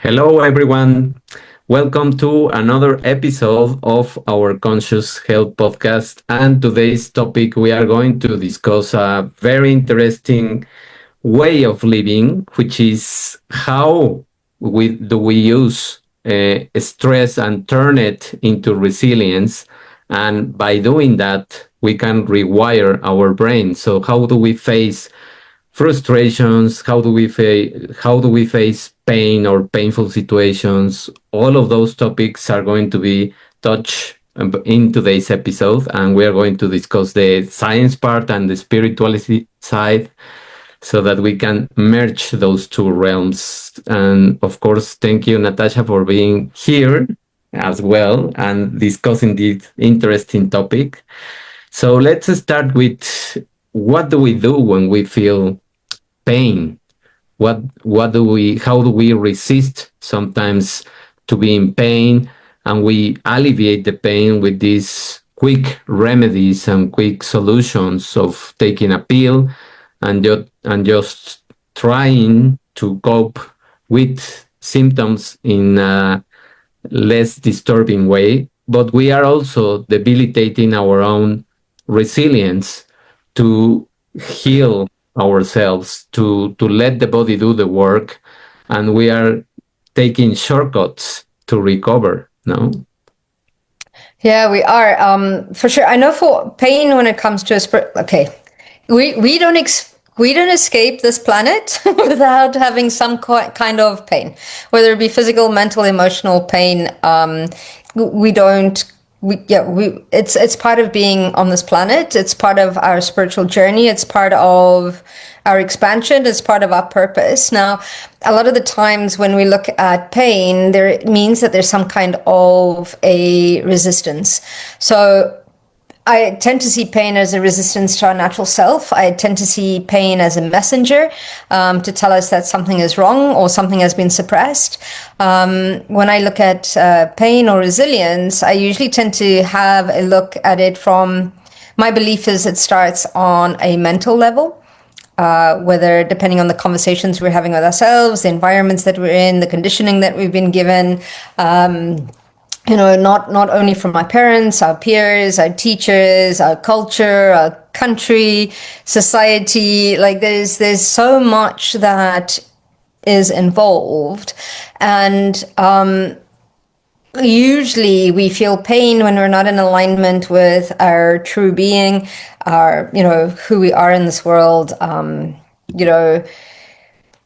Hello, everyone. Welcome to another episode of our Conscious Health podcast. And today's topic, we are going to discuss a very interesting way of living, which is how we use stress and turn it into resilience. And by doing that, we can rewire our brain. So, how do we face frustrations? How do we face pain or painful situations? All of those topics are going to be touched in today's episode, and we are going to discuss the science part and the spirituality side so that we can merge those two realms. And of course, thank you, Natasha, for being here as well and discussing this interesting topic. So let's start with, what do we do when we feel pain? How do we resist sometimes to be in pain, and we alleviate the pain with these quick remedies and quick solutions of taking a pill and just trying to cope with symptoms in a less disturbing way. But we are also debilitating our own resilience to heal ourselves, to let the body do the work, and we are taking shortcuts to recover. No. Yeah, we are, for sure. I know for pain, when it comes to okay, we don't escape this planet without having some kind of pain, whether it be physical, mental, emotional pain. We don't. It's part of being on this planet. It's part of our spiritual journey. It's part of our expansion. It's part of our purpose. Now, a lot of the times when we look at pain, it means that there's some kind of a resistance. So I tend to see pain as a resistance to our natural self. I tend to see pain as a messenger to tell us that something is wrong or something has been suppressed. When I look at pain or resilience, I usually tend to have a look at it from, my belief is it starts on a mental level, whether depending on the conversations we're having with ourselves, the environments that we're in, the conditioning that we've been given, not only from my parents, our peers, our teachers, our culture, our country, society. Like there's so much that is involved. And usually we feel pain when we're not in alignment with our true being, our, who we are in this world, when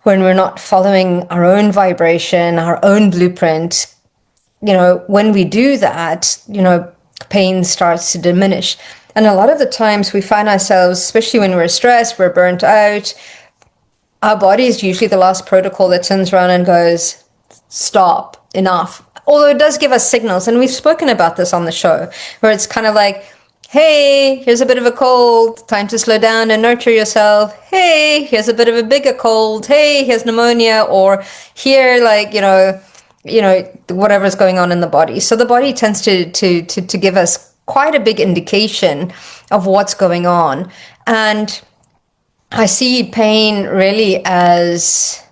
we're not following our own vibration, our own blueprint. When we do that, pain starts to diminish. And a lot of the times we find ourselves, especially when we're stressed, we're burnt out, our body is usually the last protocol that turns around and goes, stop, enough. Although it does give us signals, and we've spoken about this on the show, where it's kind of like, hey, here's a bit of a cold, time to slow down and nurture yourself. Hey, here's a bit of a bigger cold. Hey, here's pneumonia, or here, whatever's going on in the body. So the body tends to give us quite a big indication of what's going on. And I see pain really as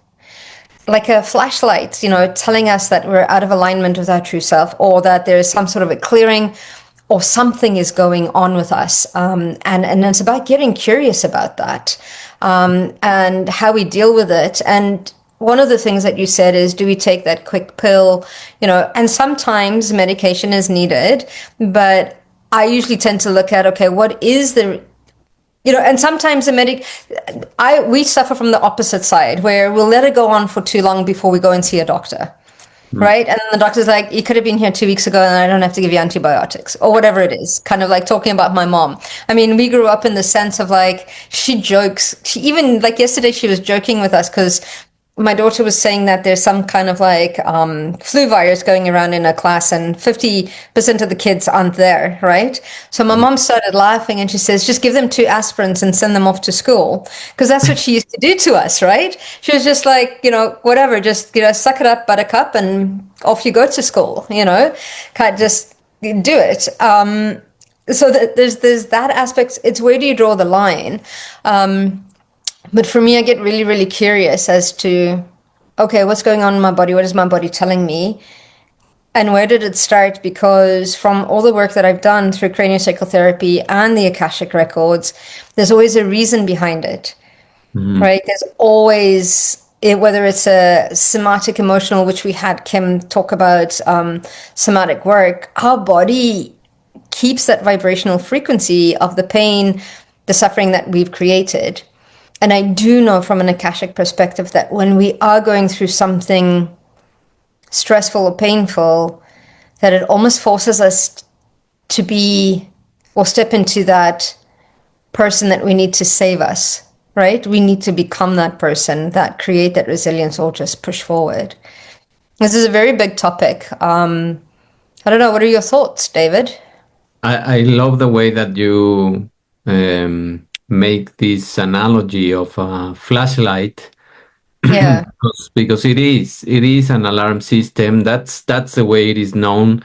like a flashlight, telling us that we're out of alignment with our true self, or that there is some sort of a clearing or something is going on with us. And it's about getting curious about that, and how we deal with it. And one of the things that you said is, do we take that quick pill? And sometimes medication is needed, but I usually tend to look at, okay, what is the, and sometimes we suffer from the opposite side, where we'll let it go on for too long before we go and see a doctor. Right? And then the doctor's like, you could have been here 2 weeks ago and I don't have to give you antibiotics, or whatever it is. Kind of like talking about my mom. I mean, we grew up in the sense of like, she jokes. She even, like yesterday, she was joking with us because my daughter was saying that there's some kind of like flu virus going around in her class, and 50% of the kids aren't there, right? So my mom started laughing and she says, just give them 2 aspirins and send them off to school. Because that's what she used to do to us, right? She was just like, whatever, just, suck it up, buttercup, and off you go to school, Can't just do it. So there's that aspect. It's where do you draw the line? But for me, I get really, really curious as to okay, what's going on in my body? What is my body telling me? And where did it start? Because from all the work that I've done through craniosacral therapy and the Akashic records, there's always a reason behind it, Mhm. right? There's always, whether it's a somatic emotional, which we had Kim talk about, somatic work, our body keeps that vibrational frequency of the pain, the suffering that we've created. And I do know from an Akashic perspective that when we are going through something stressful or painful, that it almost forces us to be or step into that person that we need to save us, right? We need to become that person, that create that resilience or just push forward. This is a very big topic. I don't know. What are your thoughts, David? I love the way that you make this analogy of a flashlight Yeah. because it is an alarm system. That's the way it is known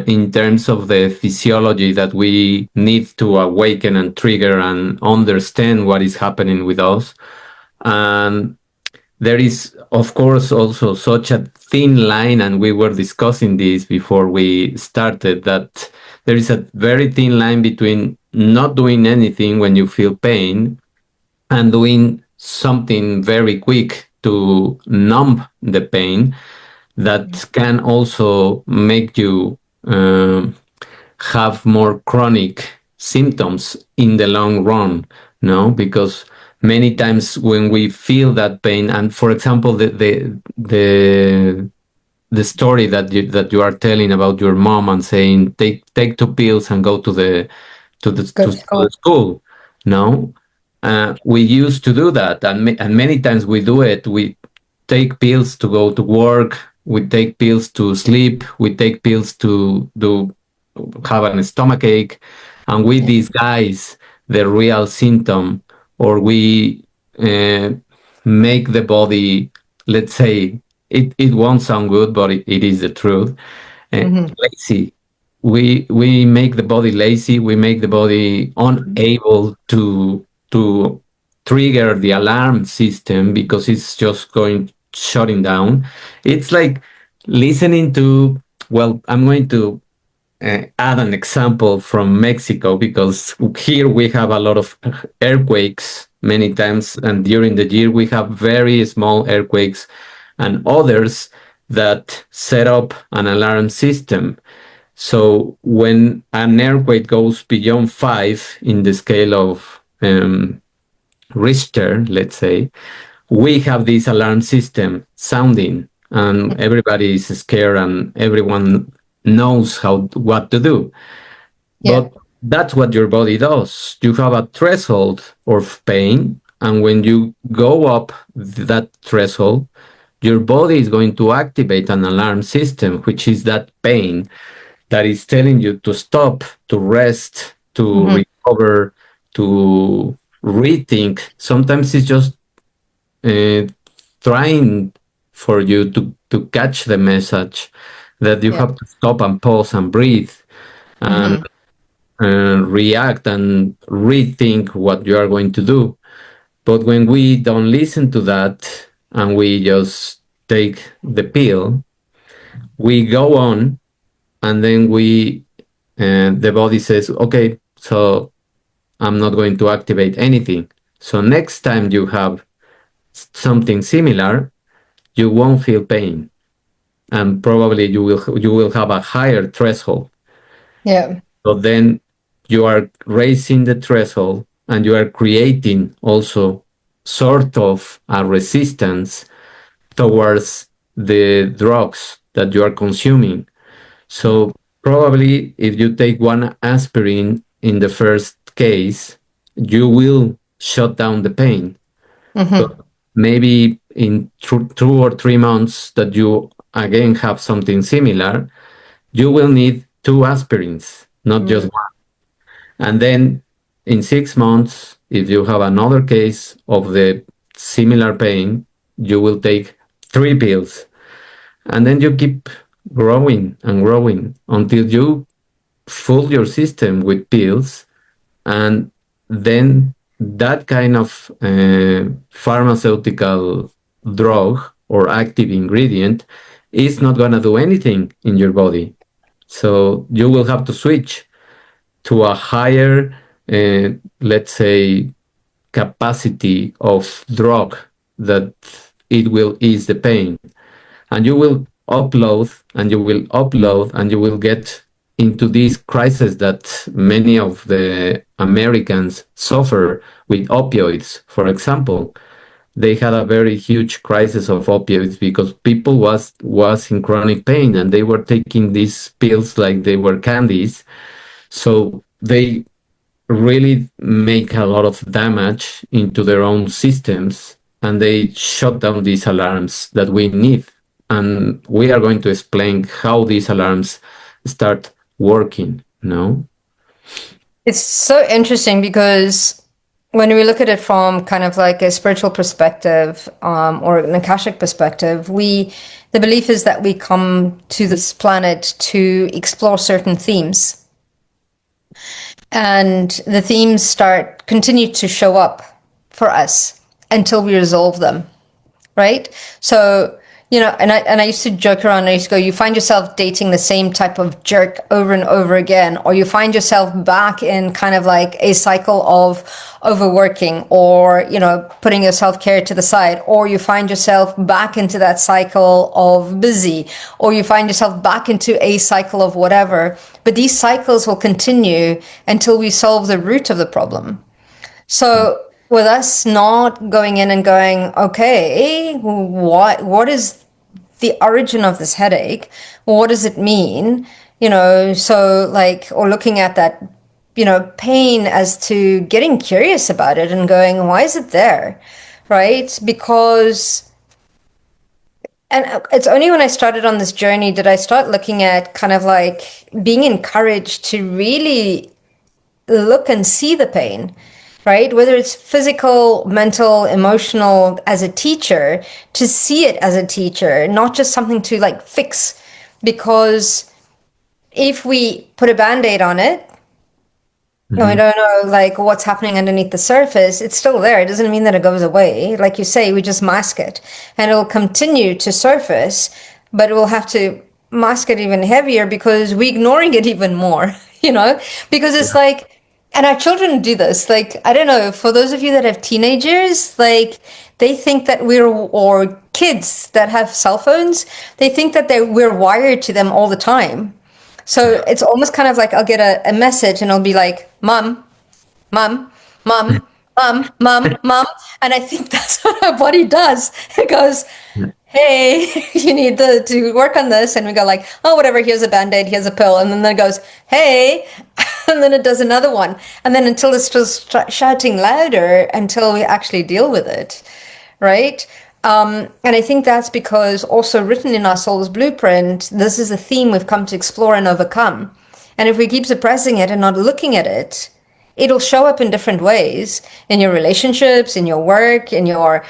in terms of the physiology that we need to awaken and trigger and understand what is happening with us. And there is, of course, also such a thin line, and we were discussing this before we started, that there is a very thin line between not doing anything when you feel pain and doing something very quick to numb the pain that can also make you have more chronic symptoms in the long run. No, because many times when we feel that pain, and for example, the story that you are telling about your mom and saying take two pills and go to Go to the school. school. No, we used to do that, and many times we do it. We take pills to go to work. We take pills to sleep. We take pills to do have a stomach ache, and we Yeah. disguise the real symptom, or we uh, make the body, let's say, it won't sound good, but it is the truth. Mm-hmm. Lazy. We make the body lazy. We make the body unable to trigger the alarm system because it's just going shutting down. It's like listening to. Well, I'm going to add an example from Mexico because here we have a lot of earthquakes many times, and during the year we have very small earthquakes and others that set up an alarm system. So when an earthquake goes beyond 5 in the scale of Richter, let's say, we have this alarm system sounding, and everybody is scared, and everyone knows what to do. Yeah. But that's what your body does. You have a threshold of pain, and when you go up that threshold, your body is going to activate an alarm system, which is that pain that is telling you to stop, to rest, to Mm-hmm. recover, to rethink. Sometimes it's just uh, trying for you to catch the message that you Yeah. have to stop and pause and breathe and Mm-hmm. react and rethink what you are going to do. But when we don't listen to that and we just take the pill, we go on, and then the body says, okay, so I'm not going to activate anything. So next time you have something similar, you won't feel pain, and probably you will have a higher threshold. Yeah. So then you are raising the threshold, and you are creating also sort of a resistance towards the drugs that you are consuming. So probably if you take one aspirin in the first case, you will shut down the pain. But Mm-hmm. maybe in 2 or 3 months that you again have something similar, you will need two aspirins, not just Mm. one. And then in 6 months, if you have another case of the similar pain, you will take three pills. And then you keep growing and growing until you fool your system with pills. And then that kind of pharmaceutical drug or active ingredient is not going to do anything in your body. So you will have to switch to a higher, let's say, capacity of drug that it will ease the pain. And you will upload and you will upload and you will get into this crisis that many of the Americans suffer with opioids, for example. They had a very huge crisis of opioids because people was in chronic pain and they were taking these pills like they were candies. So they really make a lot of damage into their own systems and they shut down these alarms that we need. And we are going to explain how these alarms start working, no? It's so interesting because when we look at it from kind of like a spiritual perspective, or an Akashic perspective, the belief is that we come to this planet to explore certain themes, and the themes continue to show up for us until we resolve them, right? So, and I used to joke around. I used to go, you find yourself dating the same type of jerk over and over again, or you find yourself back in kind of like a cycle of overworking, or putting your self-care to the side, or you find yourself back into that cycle of busy, or you find yourself back into a cycle of whatever. But these cycles will continue until we solve the root of the problem. So with us not going in and going, okay, what is the origin of this headache? What does it mean? So like, or looking at that, pain as to getting curious about it and going, why is it there? Right? Because, and it's only when I started on this journey did I start looking at kind of like being encouraged to really look and see the pain, right? Whether it's physical, mental, emotional, as a teacher, to see it as a teacher, not just something to like fix. Because if we put a Band-Aid on it, and we don't know like what's happening underneath the surface, it's still there. It doesn't mean that it goes away. Like you say, we just mask it and it'll continue to surface, but we'll have to mask it even heavier because we're ignoring it even more, because it's like, and our children do this. Like, I don't know, for those of you that have teenagers, like they think that or kids that have cell phones, they think that we're wired to them all the time. So it's almost kind of like I'll get a message and I'll be like, mom, mom, mom, mom, mom, mom. And I think that's what our body does. It goes, hey, you need to work on this. And we go like, oh, whatever, here's a Band-Aid, here's a pill. And then it goes, hey, and then it does another one. And then until it's just shouting louder until we actually deal with it, right? And I think that's because also written in our soul's blueprint, this is a theme we've come to explore and overcome. And if we keep suppressing it and not looking at it, it'll show up in different ways in your relationships, in your work, in your,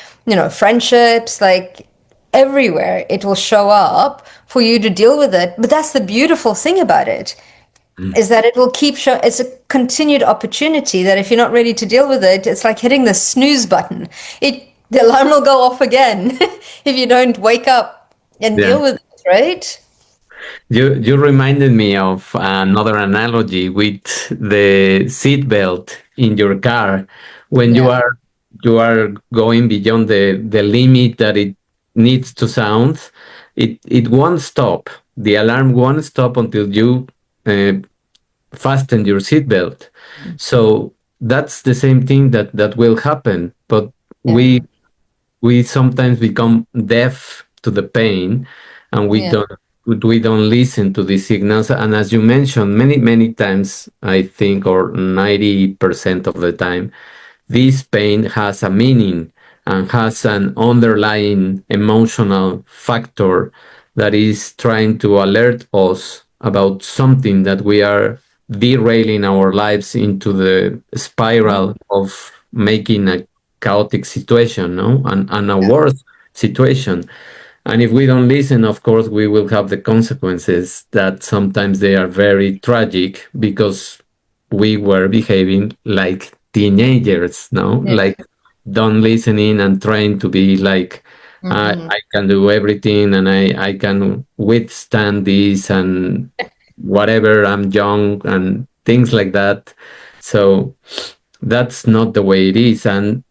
friendships, like everywhere. It will show up for you to deal with it. But that's the beautiful thing about it, is that it will keep showing. It's a continued opportunity that if you're not ready to deal with it, it's like hitting the snooze button. The alarm will go off again if you don't wake up and deal with it, right? You reminded me of another analogy with the seatbelt in your car. When you are going beyond the limit that it needs to sound, it won't stop. The alarm won't stop until you fasten your seatbelt. So that's the same thing that will happen. But we sometimes become deaf to the pain, and we don't listen to the signals. And as you mentioned, many times, I think, or 90% of the time, this pain has a meaning and has an underlying emotional factor that is trying to alert us about something that we are derailing our lives into the spiral of making a chaotic situation, no, and a worse situation. And if we don't listen, of course, we will have the consequences that sometimes they are very tragic because we were behaving like teenagers, no, like don't listening and trying to be like I can do everything, and I can withstand this and whatever. I'm young and things like that. So that's not the way it is. And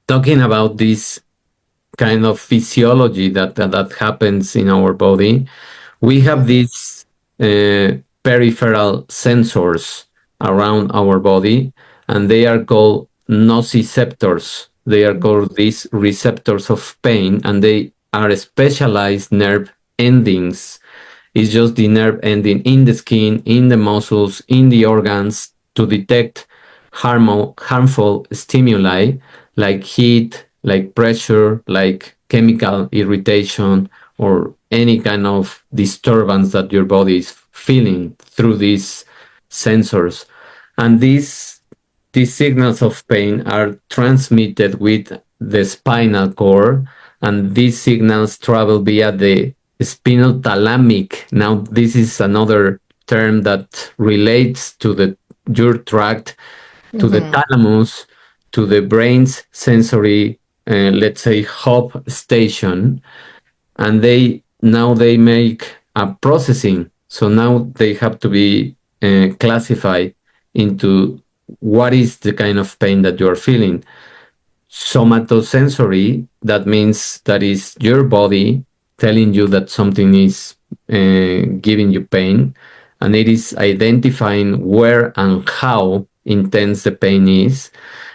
talking about this kind of physiology that happens in our body, we have these peripheral sensors around our body, and they are called nociceptors. They are called these receptors of pain, and they are specialized nerve endings. It's just the nerve ending in the skin, in the muscles, in the organs to detect harmful stimuli like heat, like pressure, like chemical irritation, or any kind of disturbance that your body is feeling through these sensors. And these signals of pain are transmitted with the spinal cord, and these signals travel via the spinal thalamic. Now, this is another term that relates to the your tract, to the thalamus, to the brain's sensory, let's say, hub station, and they make a processing. So now they have to be classified into what is the kind of pain that you are feeling. Somatosensory, that means that is your body telling you that something is giving you pain, and it is identifying where and how intense the pain is.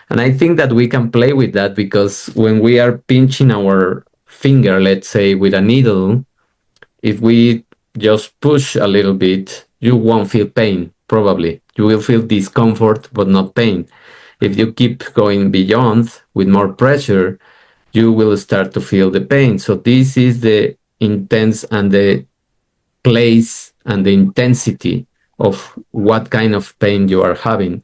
And I think that we can play with that, because when we are pinching our finger, let's say, with a needle, if we just push a little bit, you won't feel pain, probably. You will feel discomfort, but not pain. If you keep going beyond with more pressure, you will start to feel the pain. So this is the intense and the place and the intensity of what kind of pain you are having.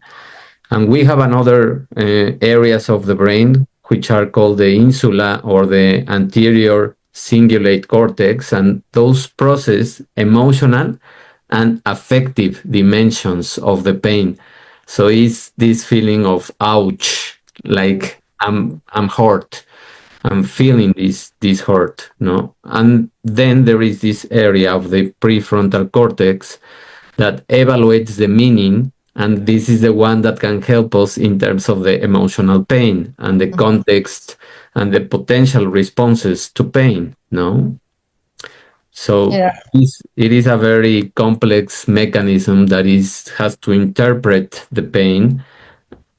And we have another areas of the brain which are called the insula or the anterior cingulate cortex, and those process emotional and affective dimensions of the pain. So it's this feeling of ouch, like I'm hurt, I'm feeling this hurt, no? And then there is this area of the prefrontal cortex that evaluates the meaning, and this is the one that can help us in terms of the emotional pain and the context and the potential responses to pain, no? So Yeah. it is a very complex mechanism that has to interpret the pain.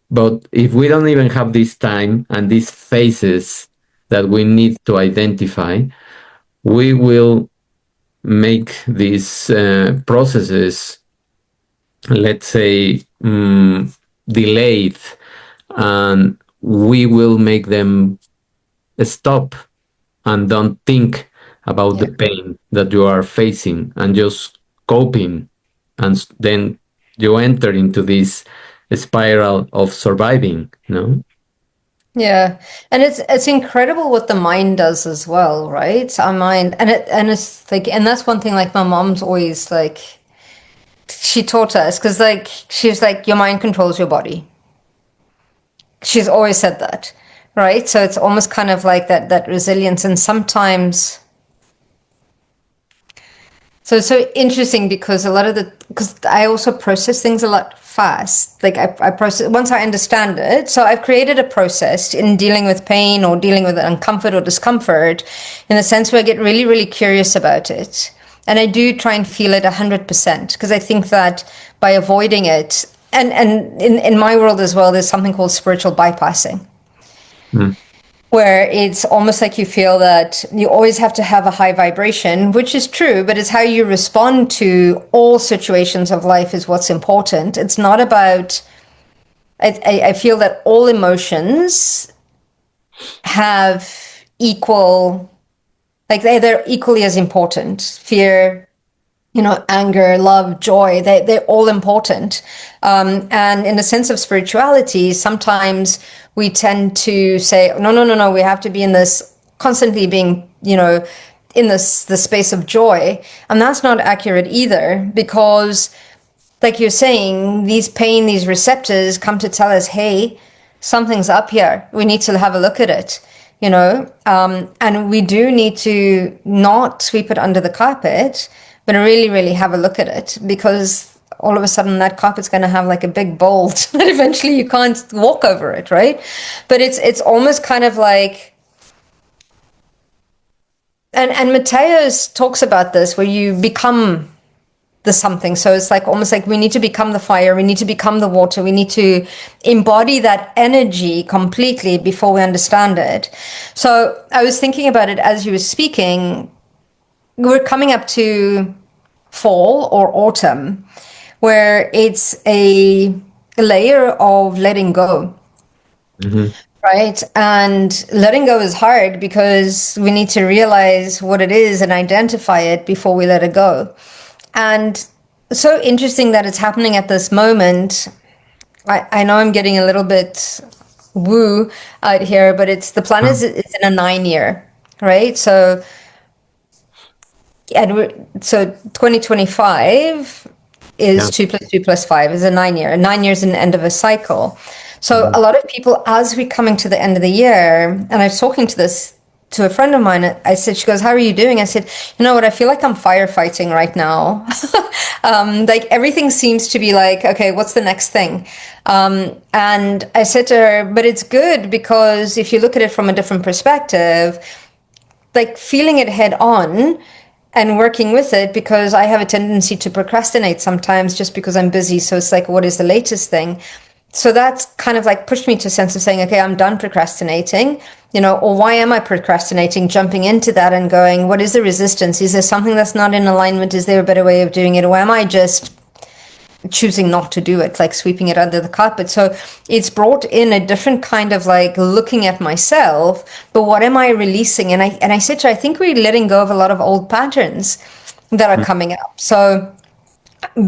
But if we don't even have this time and these phases that we need to identify, we will make these processes, let's say, delayed, and we will make them stop and don't think about the pain that you are facing and just coping. And then you enter into this spiral of surviving, no? Yeah, and it's incredible what the mind does as well, right? Our mind, and it's like, and that's one thing. Like my mom's always like, she taught us because like she's like, your mind controls your body. She's always said that, right? So it's almost kind of like that resilience, and sometimes. So it's so interesting because because I also process things a lot fast. Like I process, once I understand it. So I've created a process in dealing with pain or dealing with uncomfort or discomfort in the sense where I get really, really curious about it. And I do try and feel it 100% because I think that by avoiding it, and in my world as well, there's something called spiritual bypassing. Where it's almost like you feel that you always have to have a high vibration, which is true, but it's how you respond to all situations of life is what's important. It's not about, I feel that all emotions have equal, like they're equally as important. Fear, anger, love, joy, they're all important. And in the sense of spirituality, sometimes we tend to say, no, we have to be in this, constantly being, in the space of joy. And that's not accurate either, because like you're saying, these receptors come to tell us, hey, something's up here. We need to have a look at it. and we do need to not sweep it under the carpet, but really, really have a look at it, because all of a sudden that carpet's going to have like a big bolt that eventually you can't walk over it, right? But it's almost kind of like, and Mateus talks about this, where you become the something. So it's like almost like we need to become the fire, we need to become the water, we need to embody that energy completely before we understand it. So I was thinking about it as you were speaking. We're coming up to fall or autumn, where it's a layer of letting go. Mm-hmm. Right. And letting go is hard because we need to realize what it is and identify it before we let it go. And so interesting that it's happening at this moment. I know I'm getting a little bit woo out here, but it's the planet is in a 9-year, right? So, so 2025 is 2 + 2 + 5 is a 9-year. And 9 years is the end of a cycle. So a lot of people, as we're coming to the end of the year, and I was talking to a friend of mine, I said, she goes, how are you doing? I said, you know what, I feel like I'm firefighting right now. Like everything seems to be like, okay, what's the next thing? And I said to her, but it's good, because if you look at it from a different perspective, like feeling it head on and working with it, because I have a tendency to procrastinate sometimes just because I'm busy. So it's like, what is the latest thing? So that's kind of like pushed me to a sense of saying, okay, I'm done procrastinating, or why am I procrastinating? Jumping into that and going, what is the resistance? Is there something that's not in alignment? Is there a better way of doing it? Or am I just choosing not to do it, like sweeping it under the carpet? So it's brought in a different kind of like looking at myself, but what am I releasing? And I said to her, I think we're letting go of a lot of old patterns that are coming up. So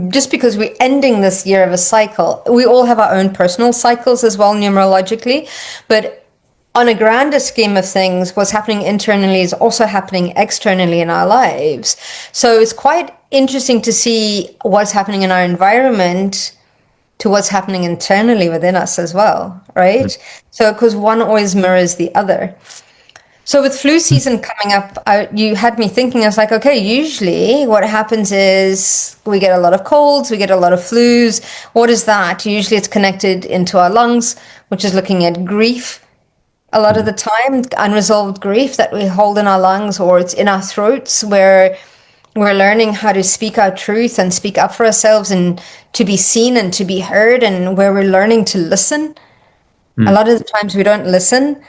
just because we're ending this year of a cycle, we all have our own personal cycles as well, numerologically. But on a grander scheme of things, what's happening internally is also happening externally in our lives. So it's quite interesting to see what's happening in our environment to what's happening internally within us as well, right? So because one always mirrors the other. So with flu season coming up, you had me thinking, I was like, okay, usually what happens is we get a lot of colds, we get a lot of flus. What is that? Usually it's connected into our lungs, which is looking at grief. A lot of the time, unresolved grief that we hold in our lungs, or it's in our throats, where we're learning how to speak our truth and speak up for ourselves and to be seen and to be heard, and where we're learning to listen. A lot of the times we don't listen,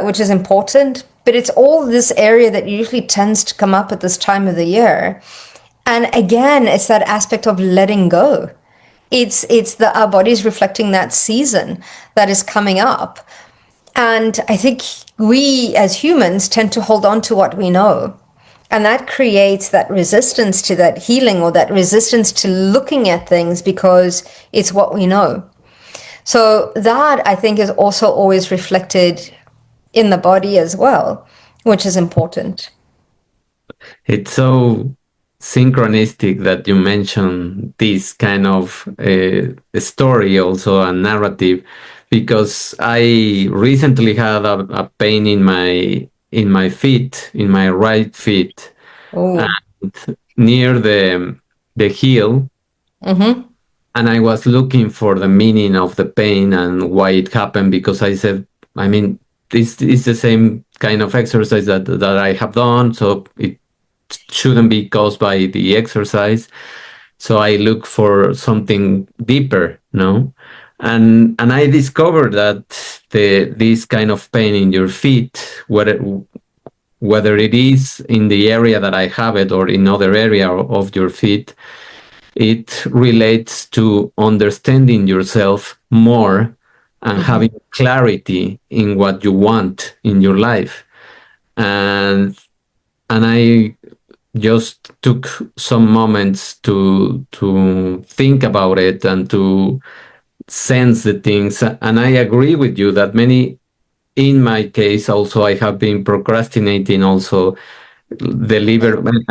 which is important. But it's all this area that usually tends to come up at this time of the year. And again, it's that aspect of letting go. It's our body's reflecting that season that is coming up. And I think we as humans tend to hold on to what we know. And that creates that resistance to that healing, or that resistance to looking at things, because it's what we know. So that, I think, is also always reflected in the body as well, which is important. It's so synchronistic that you mention this kind of story, also a narrative, because I recently had a pain in my feet, in my right feet, and near the heel. And I was looking for the meaning of the pain and why it happened, because I said, I mean, this is the same kind of exercise that I have done, so it shouldn't be caused by the exercise. So I look for something deeper, no? And I discovered that this kind of pain in your feet, whether it is in the area that I have it or in other area of your feet, it relates to understanding yourself more and having clarity in what you want in your life. And I just took some moments to think about it and to sense the things. And I agree with you that in my case also, I have been procrastinating also releasing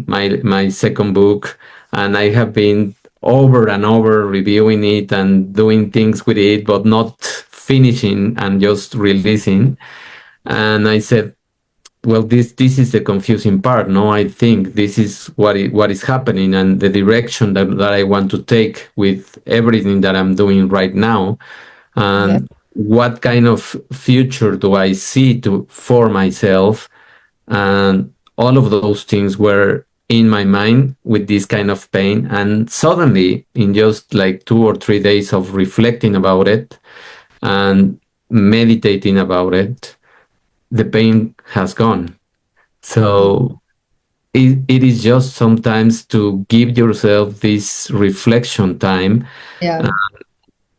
my second book, and I have been over and over reviewing it and doing things with it, but not finishing and just releasing. And I said, well, this is the confusing part. No, I think this is what is happening, and the direction that I want to take with everything that I'm doing right now, Yeah. and what kind of future do I see for myself, and all of those things were in my mind with this kind of pain. And suddenly, in just like 2 or 3 days of reflecting about it and meditating about it, the pain has gone. So it is just sometimes to give yourself this reflection time Yeah.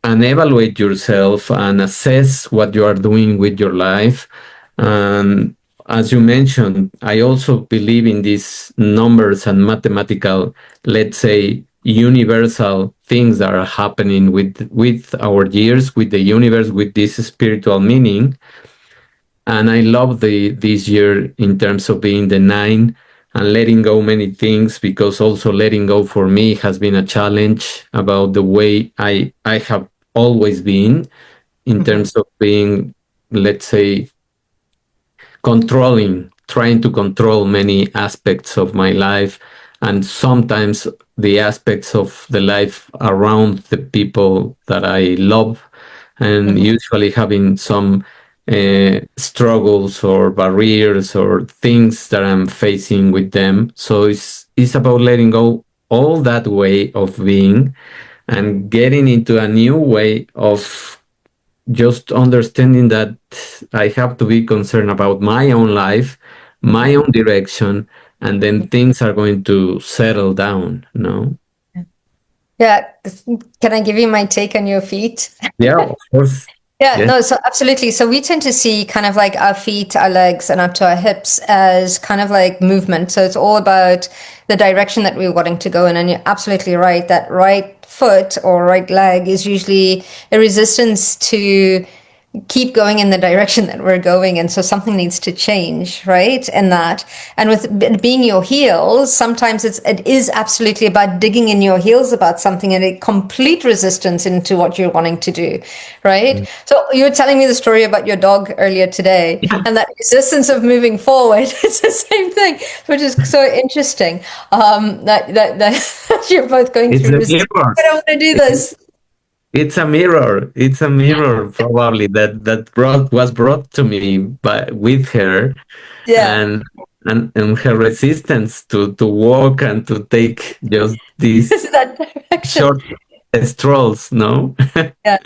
and evaluate yourself and assess what you are doing with your life. And as you mentioned, I also believe in these numbers and mathematical, let's say, universal things that are happening with our years, with the universe, with this spiritual meaning. And I love this year in terms of being the 9 and letting go many things, because also letting go for me has been a challenge about the way I have always been in Mhm. terms of being, let's say, trying to control many aspects of my life, and sometimes the aspects of the life around the people that I love, and Mhm. usually having some struggles or barriers or things that I'm facing with them. So it's about letting go all that way of being and getting into a new way of just understanding that I have to be concerned about my own life, my Mhm. own direction, and then things are going to settle down, no? Yeah. Can I give you my take on your feet? Yeah, of course. Yeah, Yeah. no, so absolutely. So we tend to see kind of like our feet, our legs, and up to our hips as kind of like movement. So it's all about the direction that we're wanting to go in. And you're absolutely right. That right foot or right leg is usually a resistance to keep going in the direction that we're going, and so something needs to change, right, in that. And with being your heels, sometimes it is absolutely about digging in your heels about something and a complete resistance into what you're wanting to do, right? So you were telling me the story about your dog earlier today, Yeah. and that resistance of moving forward. It's the same thing, which is so interesting, that you're both going It's through a resistance. mirror. I don't want to do this. It's a mirror. It's a mirror, probably that was brought to me by with her, Yeah. and and her resistance to walk and to take just these That direction. short strolls. No. Yeah,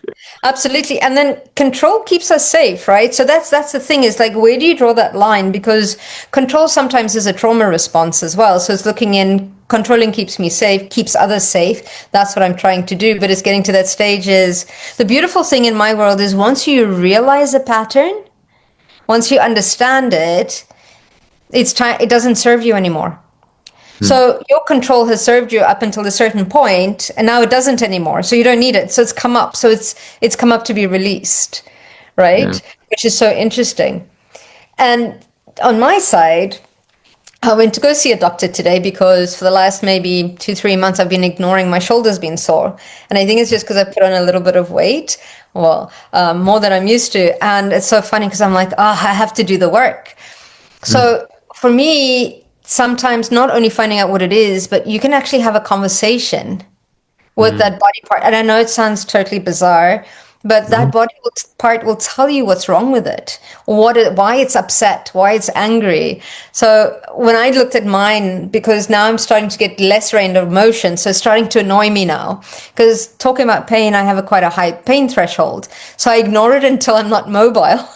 absolutely. And then control keeps us safe, right? So that's the thing, is like, where do you draw that line? Because control sometimes is a trauma response as well. So it's looking in, controlling keeps me safe, keeps others safe. That's what I'm trying to do. But it's getting to that stage is the beautiful thing in my world is once you realize a pattern, once you understand it, it's time, it doesn't serve you anymore. So your control has served you up until a certain point, and now it doesn't anymore. So you don't need it. So it's come up. So it's come up to be released, Yeah. right? Which is so interesting. And on my side, I went to go see a doctor today because for the last maybe 2, 3 months, I've been ignoring my shoulders being sore. And I think it's just because I put on a little bit of weight, well, more than I'm used to. And it's so funny because I'm like, oh, I have to do the work. Mm, So for me, sometimes not only finding out what it is, but you can actually have a conversation with mm, that body part. And I know it sounds totally bizarre, but that no. part will tell you what's wrong with it, why it's upset, why it's angry. So when I looked at mine, because now I'm starting to get less range of motion, so it's starting to annoy me now. Because talking about pain, I have quite a high pain threshold. So I ignore it until I'm not mobile,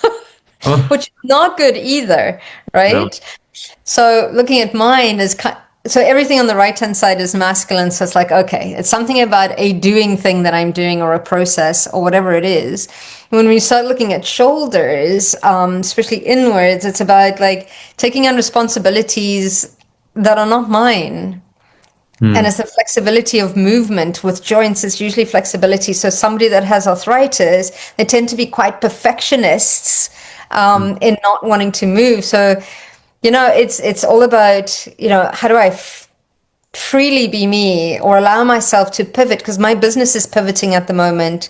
Oh, which is not good either, no. right? So looking at mine is so everything on the right hand side is masculine. So it's like, okay, it's something about a doing thing that I'm doing, or a process, or whatever it is. When we start looking at shoulders, especially inwards, it's about like taking on responsibilities that are not mine. And Mm, it's the flexibility of movement with joints is usually flexibility. So somebody that has arthritis, they tend to be quite perfectionists mm, in not wanting to move. So, it's all about, how do I freely be me, or allow myself to pivot? Because my business is pivoting at the moment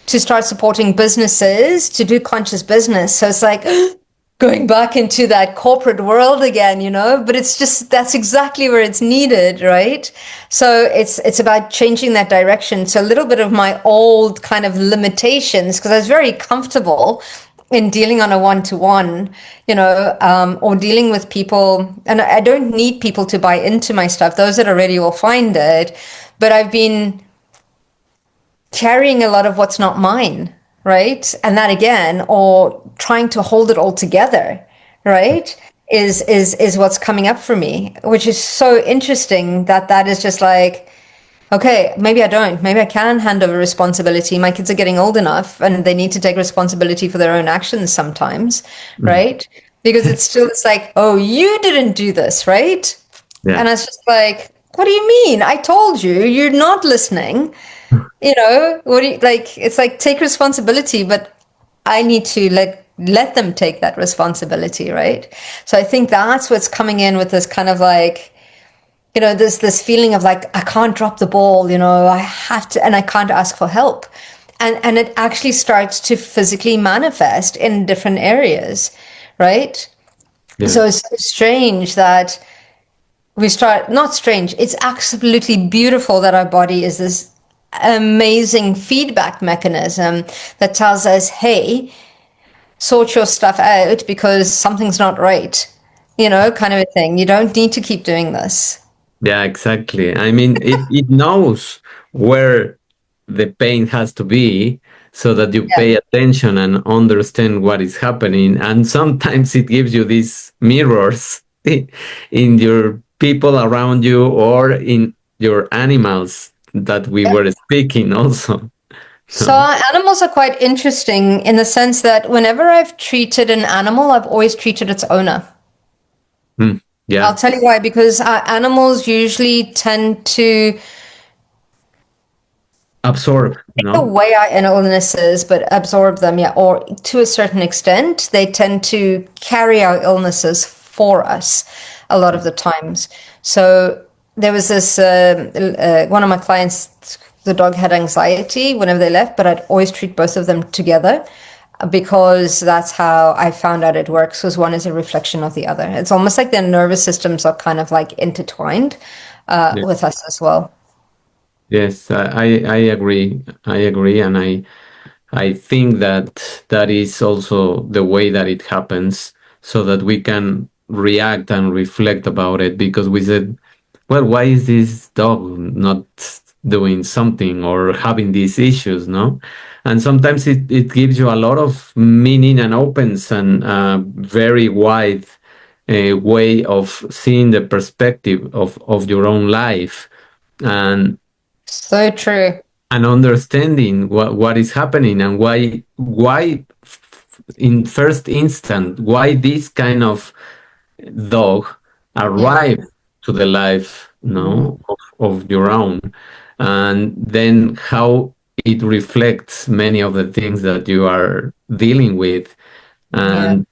to start supporting businesses to do conscious business. So it's like, going back into that corporate world again, but it's just, that's exactly where it's needed, right? So it's about changing that direction. So a little bit of my old kind of limitations, because I was very comfortable in dealing on a one-to-one, or dealing with people, and I don't need people to buy into my stuff. Those that are ready will find it. But I've been carrying a lot of what's not mine, right? And that again, or trying to hold it all together, right? Is what's coming up for me, which is so interesting that is just like, okay, maybe I don't. Maybe I can hand over responsibility. My kids are getting old enough and they need to take responsibility for their own actions sometimes, Mhm. right? Because it's like, oh, you didn't do this, right? Yeah. And it's just like, what do you mean? I told you, you're not listening. What do you like? It's like, take responsibility, but I need to let them take that responsibility, right? So I think that's what's coming in with this kind of like, this feeling of like, I can't drop the ball, I have to, and I can't ask for help. And it actually starts to physically manifest in different areas, right? Yeah. So it's so strange that we start, not strange, it's absolutely beautiful that our body is this amazing feedback mechanism that tells us, hey, sort your stuff out because something's not right, kind of a thing. You don't need to keep doing this. Yeah, exactly. I mean, it knows where the pain has to be so that you Yeah. pay attention and understand what is happening. And sometimes it gives you these mirrors in your people around you or in your animals that we were speaking also. So No? animals are quite interesting in the sense that whenever I've treated an animal, I've always treated its owner. Mm, I'll yeah. tell you why, because animals usually tend to Absorb, take no? away our illnesses, but absorb them, yeah, or to a certain extent, they tend to carry our illnesses for us a lot of the times. So there was this one of my clients, the dog had anxiety whenever they left, but I'd always treat both of them together because that's how I found out it works, because one is a reflection of the other. It's almost like their nervous systems are kind of like intertwined Yeah. with us as well. Yes, I agree. I agree, and I think that that is also the way that it happens, so that we can react and reflect about it. Because we said, well, why is this dog not doing something or having these issues, no? And sometimes it gives you a lot of meaning and opens and very wide way of seeing the perspective of your own life. And So true. understanding what is happening and why in first instant why this kind of dog Yeah. arrived to the life, no, of your own, and then how it reflects many of the things that you are dealing with. Yeah. And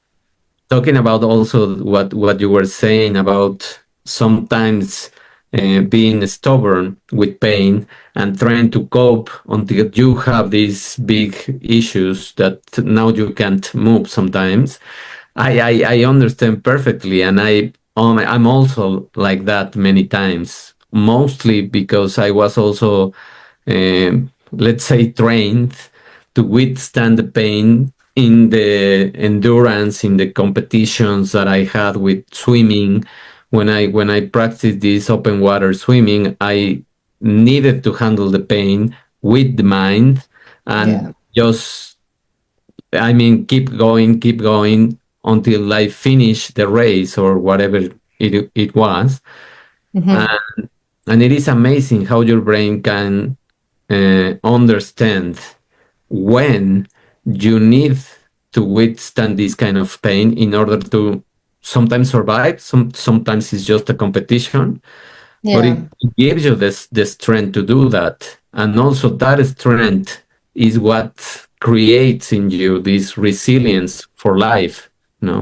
talking about also what you were saying about sometimes being stubborn with pain and trying to cope until you have these big issues that now you can't move sometimes. I understand perfectly, and I'm also like that many times, mostly because I was also let's say trained to withstand the pain in the endurance in the competitions that I had with swimming. When I practiced this open water swimming, I needed to handle the pain with the mind Yeah. and just, I mean, keep going until I finish the race or whatever it was. Hmm. And it is amazing how your brain can understand when you need to withstand this kind of pain in order to sometimes survive. Sometimes it's just a competition, but it Yeah. gives you this the strength to do that. And also that strength is what creates in you this resilience for life. No?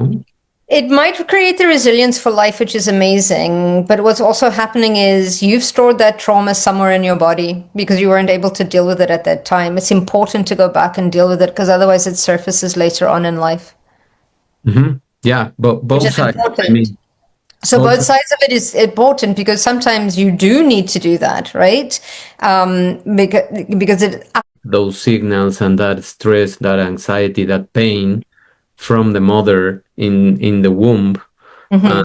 It might create the resilience for life, which is amazing. But what's also happening is you've stored that trauma somewhere in your body because you weren't able to deal with it at that time. It's important to go back and deal with it because otherwise it surfaces later on in life. Hmm. Yeah, but which both is sides. I important. mean, So both both sides, sides of it is important because sometimes you do need to do that, right? Because it. those signals and that stress, that anxiety, that pain from the mother in the womb. Mhm.